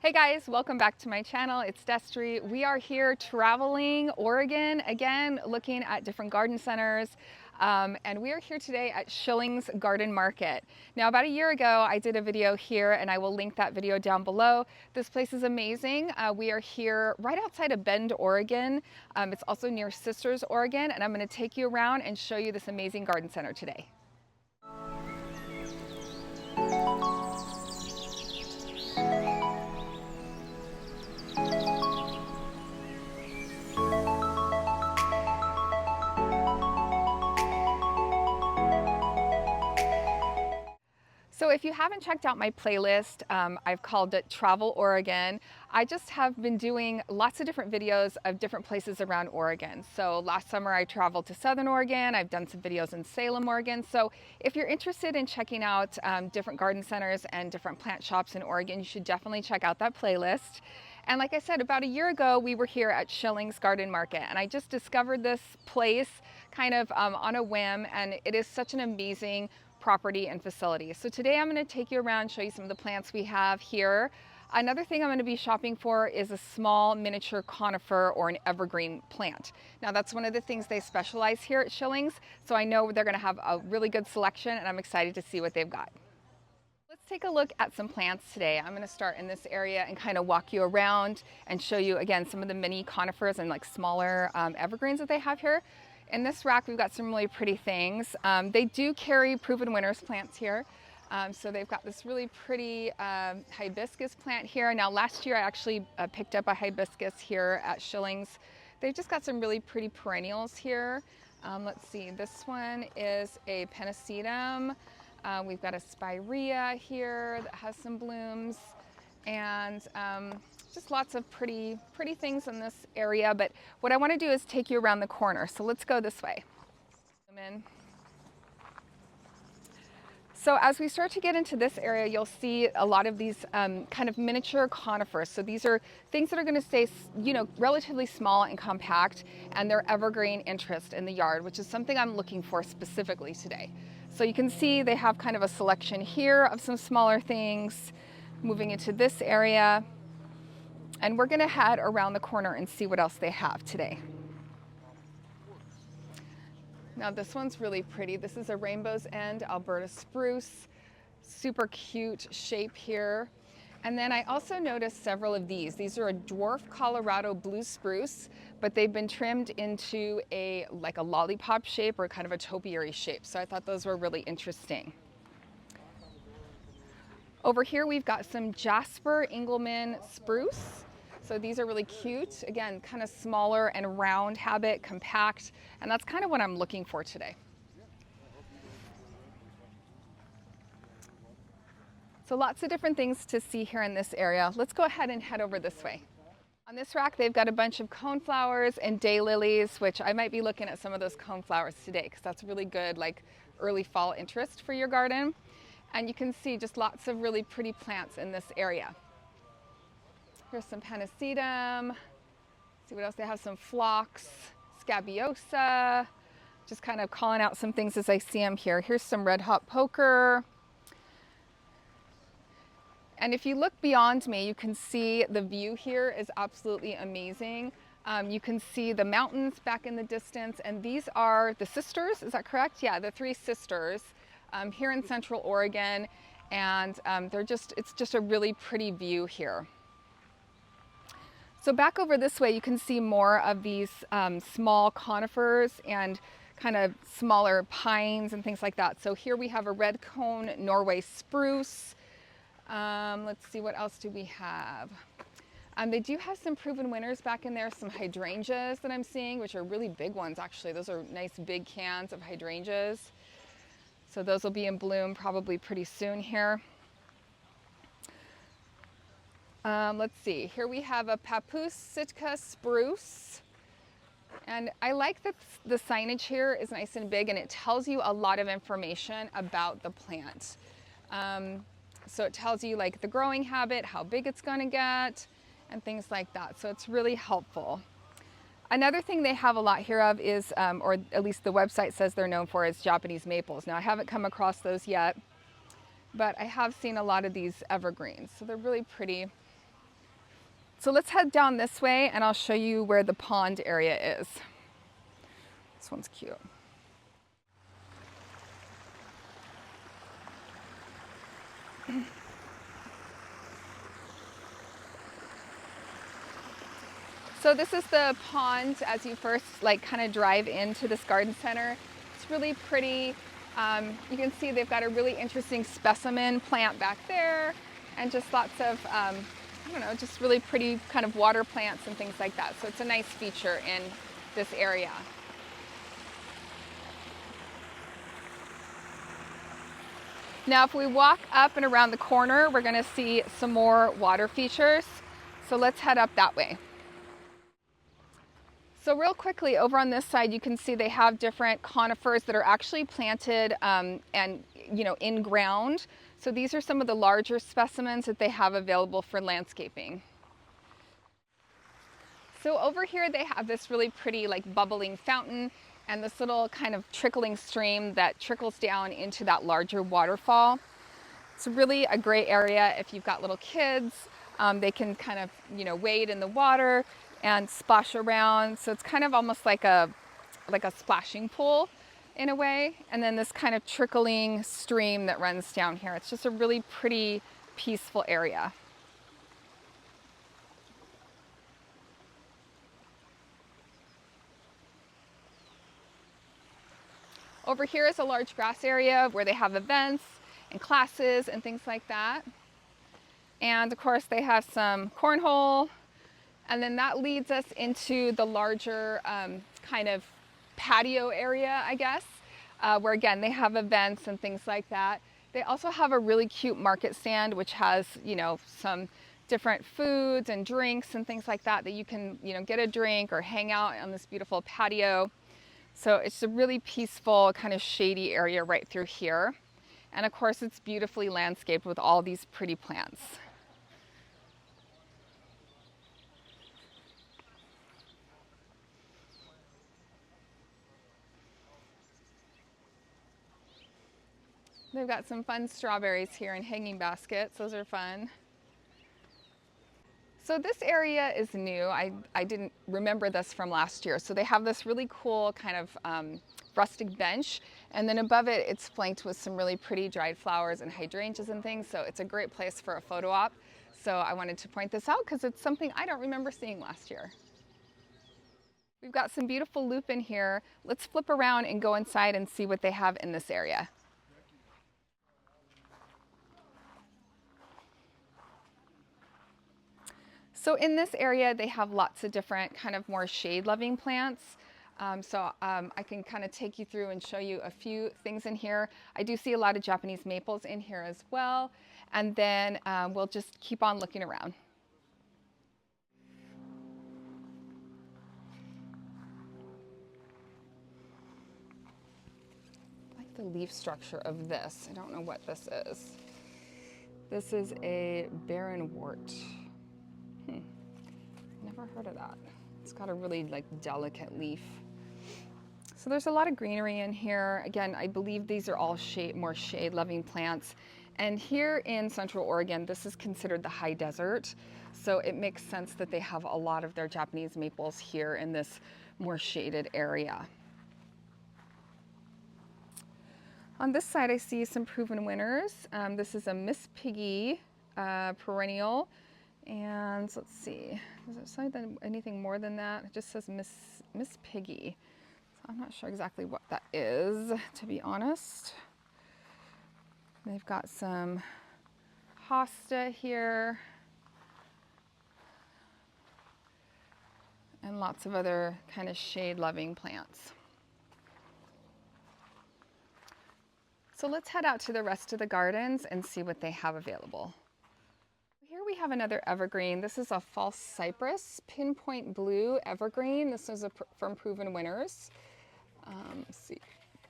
Hey guys, welcome back to my channel. It's Destry. We are here traveling Oregon again, looking at different garden centers. And we are here today at Shilling's Garden Market. Now, about a year ago, I did a video here and I will link that video down below. This place is amazing. We are here right outside of Bend, Oregon. It's also near Sisters, Oregon, and I'm going to take you around and show you this amazing garden center today. So if you haven't checked out my playlist, I've called it Travel Oregon. I just have been doing lots of different videos of different places around Oregon. So last summer I traveled to Southern Oregon. I've done some videos in Salem, Oregon. So if you're interested in checking out different garden centers and different plant shops in Oregon, you should definitely check out that playlist. And like I said, about a year ago, we were here at Shilling's Garden Market, and I just discovered this place kind of on a whim, and it is such an amazing property and facility. So today I'm going to take you around, show you some of the plants we have here. Another thing I'm going to be shopping for is a small miniature conifer or an evergreen plant. Now that's one of the things they specialize here at Shilling's, so I know they're going to have a really good selection, and I'm excited to see what they've got. Let's take a look at some plants today. I'm going to start in this area and kind of walk you around and show you again some of the mini conifers and like smaller evergreens that they have here. In this rack, we've got some really pretty things. They do carry proven winners plants here. So they've got this really pretty hibiscus plant here. Now last year I actually picked up a hibiscus here at Shilling's. They've just got some really pretty perennials here. Let's see, this one is a pennisetum. We've got a spirea here that has some blooms, and just lots of pretty things in this area. But what I want to do is take you around the corner. So let's go this way. So as we start to get into this area, you'll see a lot of these kind of miniature conifers. So these are things that are going to stay, relatively small and compact, and they're evergreen interest in the yard, which is something I'm looking for specifically today. So you can see they have kind of a selection here of some smaller things. Moving into this area, and we're going to head around the corner and see what else they have today. Now this one's really pretty. This is a Rainbow's End Alberta spruce. Super cute shape here. And then I also noticed several of these. These are a dwarf Colorado blue spruce, but they've been trimmed into like a lollipop shape or kind of a topiary shape. So I thought those were really interesting. Over here we've got some Jasper Engelmann spruce. So these are really cute. Again, kind of smaller and round habit, compact, and that's kind of what I'm looking for today. So lots of different things to see here in this area. Let's go ahead and head over this way. On this rack, they've got a bunch of coneflowers and daylilies, which I might be looking at some of those coneflowers today because that's really good, like early fall interest for your garden. And you can see just lots of really pretty plants in this area. Here's some pennisetum. See what else they have, some phlox, scabiosa. Just kind of calling out some things as I see them here. Here's some red hot poker. And if you look beyond me, you can see the view here is absolutely amazing. You can see the mountains back in the distance, and these are the sisters, is that correct? Yeah, the three sisters here in Central Oregon, and it's just a really pretty view here. So back over this way, you can see more of these small conifers and kind of smaller pines and things like that. So here we have a red cone Norway spruce. Let's see, what else do we have? They do have some proven winners back in there, some hydrangeas that I'm seeing, which are really big ones actually. Those are nice big cans of hydrangeas. So those will be in bloom probably pretty soon here. Let's see, here we have a Papoose Sitka spruce. And I like that the signage here is nice and big, and it tells you a lot of information about the plant. So it tells you like the growing habit, how big it's going to get, and things like that. So it's really helpful. Another thing they have a lot here of is, or at least the website says they're known for, is Japanese maples. Now I haven't come across those yet, but I have seen a lot of these evergreens. So they're really pretty. So let's head down this way and I'll show you where the pond area is. This one's cute. So this is the pond as you first kind of drive into this garden center. It's really pretty. You can see they've got a really interesting specimen plant back there, and just lots of, I don't know, just really pretty kind of water plants and things like that. So it's a nice feature in this area. Now if we walk up and around the corner, we're gonna see some more water features. So let's head up that way. So real quickly, over on this side, you can see they have different conifers that are actually planted and in ground. So these are some of the larger specimens that they have available for landscaping. So over here they have this really pretty bubbling fountain and this little kind of trickling stream that trickles down into that larger waterfall. It's really a great area if you've got little kids. They can kind of wade in the water and splash around. So it's kind of almost like a splashing pool in a way. And then this kind of trickling stream that runs down here. It's just a really pretty, peaceful area. Over here is a large grass area where they have events and classes and things like that. And of course they have some cornhole. And then that leads us into the larger kind of patio area, I guess, where again, they have events and things like that. They also have a really cute market stand, which has, some different foods and drinks and things like that you can, get a drink or hang out on this beautiful patio. So it's a really peaceful kind of shady area right through here. And of course, it's beautifully landscaped with all these pretty plants. They've got some fun strawberries here in hanging baskets. Those are fun. So this area is new. I didn't remember this from last year. So they have this really cool kind of rustic bench. And then above it, it's flanked with some really pretty dried flowers and hydrangeas and things. So it's a great place for a photo op. So I wanted to point this out because it's something I don't remember seeing last year. We've got some beautiful lupin here. Let's flip around and go inside and see what they have in this area. So in this area, they have lots of different kind of more shade-loving plants. I can kind of take you through and show you a few things in here. I do see a lot of Japanese maples in here as well. And then we'll just keep on looking around. I like the leaf structure of this. I don't know what this is. This is a barren wort. Never heard of that. It's got a really delicate leaf. So there's a lot of greenery in here. Again, I believe these are all more shade-loving plants. And here in Central Oregon, this is considered the high desert. So it makes sense that they have a lot of their Japanese maples here in this more shaded area. On this side, I see some proven winners. This is a Miss Piggy perennial. And let's see, does it say anything more than that? It just says Miss Piggy. So I'm not sure exactly what that is, to be honest. They've got some hosta here. And lots of other kind of shade-loving plants. So let's head out to the rest of the gardens and see what they have available. Here we have another evergreen. This is a false cypress, pinpoint blue evergreen. This is from Proven Winners. Let's see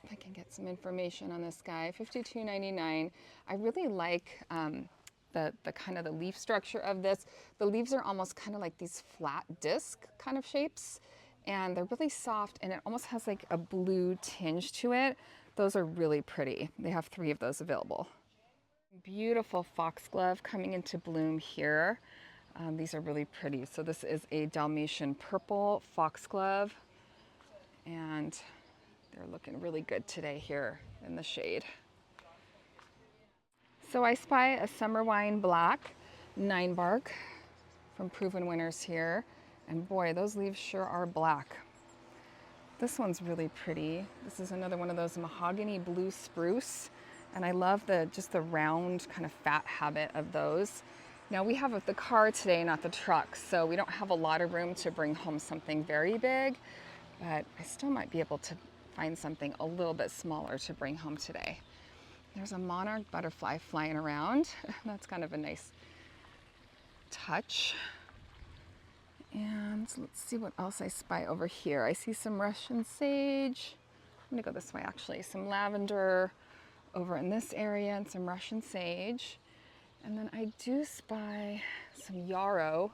if I can get some information on this guy. $52.99. I really like the kind of the leaf structure of this. The leaves are almost kind of like these flat disc kind of shapes, and they're really soft, and it almost has like a blue tinge to it. Those are really pretty. They have 3 of those available. Beautiful foxglove coming into bloom here. These are really pretty. So this is a Dalmatian purple foxglove, and they're looking really good today here in the shade. So I spy a summer wine black 9-bark from Proven Winners here. And boy, those leaves sure are black. This one's really pretty. This is another one of those mahogany blue spruce. And I love just the round kind of fat habit of those. Now we have the car today, not the truck, so we don't have a lot of room to bring home something very big, but I still might be able to find something a little bit smaller to bring home today. There's a monarch butterfly flying around. That's kind of a nice touch. And let's see what else I spy over here. I see some Russian sage. I'm gonna go this way actually. Some lavender over in this area and some Russian sage. And then I do spy some yarrow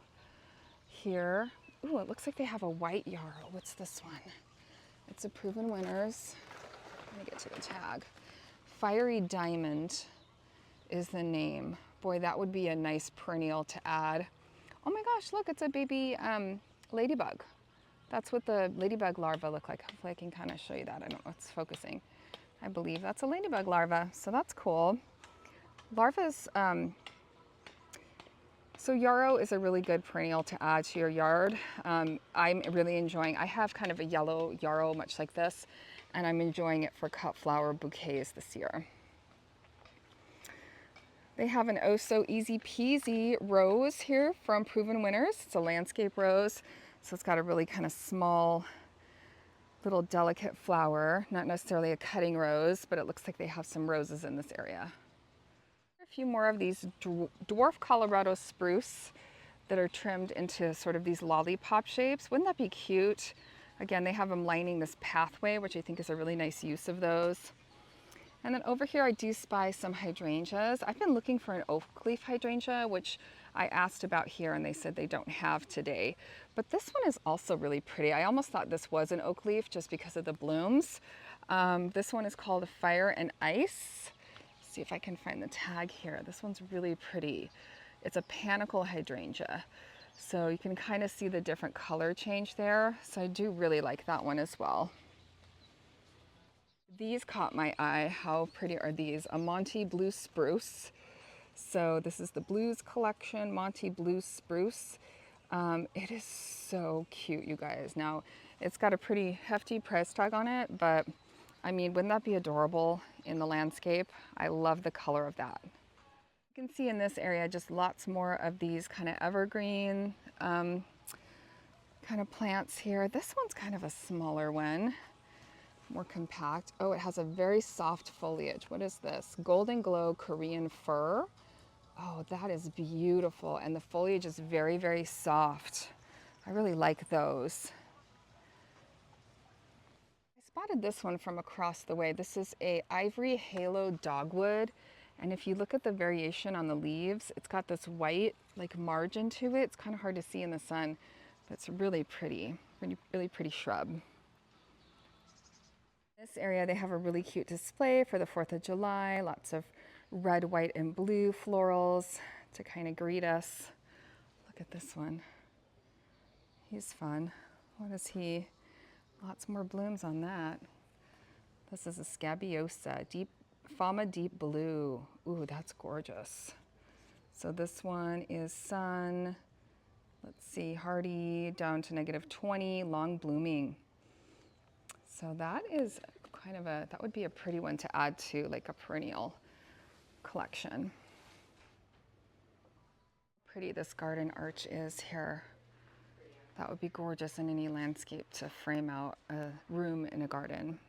here. Ooh, it looks like they have a white yarrow. What's this one? It's a Proven Winners. Let me get to the tag. Fiery Diamond is the name. Boy, that would be a nice perennial to add. Oh my gosh, look, it's a baby ladybug. That's what the ladybug larva look like. Hopefully I can kind of show you that. I don't know if it's focusing. I believe that's a ladybug larva, so that's cool. Larvas, so yarrow is a really good perennial to add to your yard. I'm really enjoying, I have kind of a yellow yarrow much like this, and I'm enjoying it for cut flower bouquets this year. They have an oh so easy peasy rose here from Proven Winners. It's a landscape rose, so it's got a really kind of small, little delicate flower, not necessarily a cutting rose, but it looks like they have some roses in this area. A few more of these dwarf Colorado spruce that are trimmed into sort of these lollipop shapes. Wouldn't that be cute? Again, they have them lining this pathway, which I think is a really nice use of those. And then over here, I do spy some hydrangeas. I've been looking for an oak leaf hydrangea, which I asked about here and they said they don't have today. But this one is also really pretty. I almost thought this was an oak leaf just because of the blooms. This one is called Fire and Ice. See if I can find the tag here. This one's really pretty. It's a panicle hydrangea. So you can kind of see the different color change there. So I do really like that one as well. These caught my eye. How pretty are these? A Monty Blue Spruce. So this is the Blues collection, Monty Blue Spruce. It is so cute, you guys. Now, it's got a pretty hefty price tag on it, but I mean, wouldn't that be adorable in the landscape? I love the color of that. You can see in this area just lots more of these kind of evergreen kind of plants here. This one's kind of a smaller one, more compact. Oh, it has a very soft foliage. What is this? Golden Glow Korean Fir. Oh, that is beautiful. And the foliage is very, very soft. I really like those. Spotted this one from across the way. This is a Ivory Halo Dogwood, and if you look at the variation on the leaves, it's got this white like margin to it. It's kind of hard to see in the sun, but it's really pretty, really pretty shrub. In this area they have a really cute display for the 4th of July, lots of red, white, and blue florals to kind of greet us. Look at this one. He's fun. What is he? Lots more blooms on that. This is a Scabiosa, Fama Deep Blue. Ooh, that's gorgeous. So this one is sun, let's see, hardy, down to -20, long blooming. So that is kind of that would be a pretty one to add to like a perennial collection. Pretty this garden arch is here. That would be gorgeous in any landscape to frame out a room in a garden.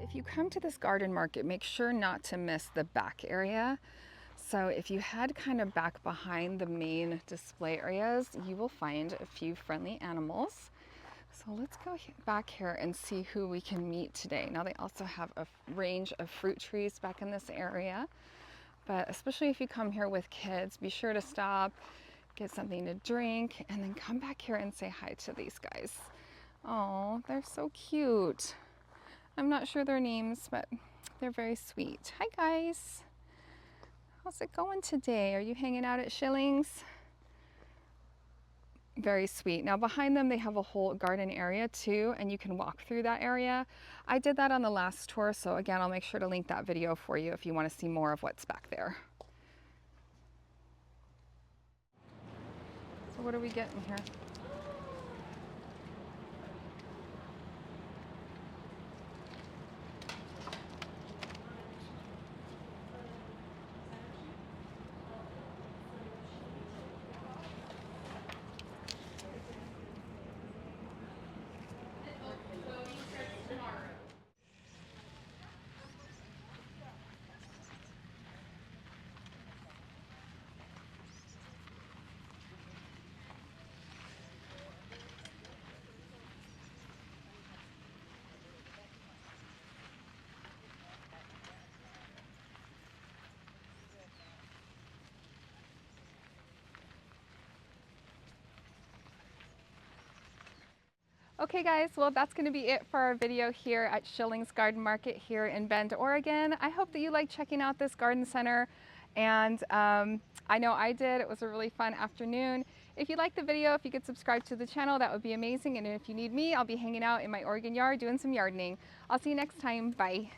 If you come to this garden market, make sure not to miss the back area. So if you head kind of back behind the main display areas, you will find a few friendly animals. So let's go back here and see who we can meet today. Now they also have a range of fruit trees back in this area, but especially if you come here with kids, be sure to stop, get something to drink, and then come back here and say hi to these guys. Oh, they're so cute. I'm not sure their names, but they're very sweet. Hi guys. How's it going today? Are you hanging out at Shilling's? Very sweet. Now behind them they have a whole garden area too, and you can walk through that area. I did that on the last tour, so again I'll make sure to link that video for you if you want to see more of what's back there. So what are we getting here? Okay guys, well that's going to be it for our video here at Shilling's Garden Market here in Bend, Oregon. I hope that you like checking out this garden center, and I know I did. It was a really fun afternoon. If you liked the video, if you could subscribe to the channel, that would be amazing. And if you need me, I'll be hanging out in my Oregon yard doing some gardening. I'll see you next time. Bye.